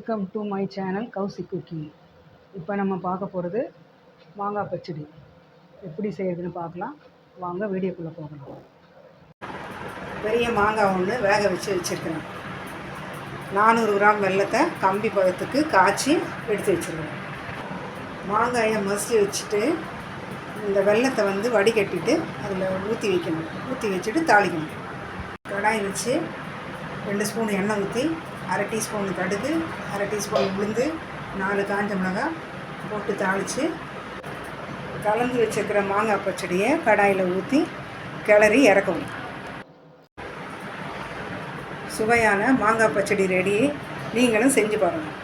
Welcome to my channel Kousi cooking. இப்போ நம்ம பார்க்க போகிறது மாங்காய் பச்சடி. எப்படி செய்யறதுன்னு பார்க்கலாம் வாங்க, வீடியோக்குள்ளே போகலாம். பெரிய மாங்காய் ஒன்று வேக வச்சுருக்கிறேன். 400 கிராம் வெல்லத்தை கம்பி பதத்துக்கு காய்ச்சி எடுத்து வச்சுருக்கேன். மாங்காயை மசிச்சு வச்சுட்டு இந்த வெல்லத்தை வடிகட்டிட்டு அதில் ஊற்றி வைக்கணும். ஊற்றி வச்சுட்டு தாளிக்கணும். கடாய் வச்சு 2 ஸ்பூன் எண்ணெய் ஊற்றி 1/2 டீஸ்பூன் கடுகு, 1/2 டீஸ்பூன் உளுந்து, 4 காஞ்ச மிளகாய் போட்டு தாளித்து கலந்து வச்சுருக்கிற மாங்காய் பச்சடியை கடாயில் ஊற்றி கிளறி இறக்கணும். சுவையான மாங்காய் பச்சடி ரெடி. நீங்களும் செஞ்சு பாருங்கள்.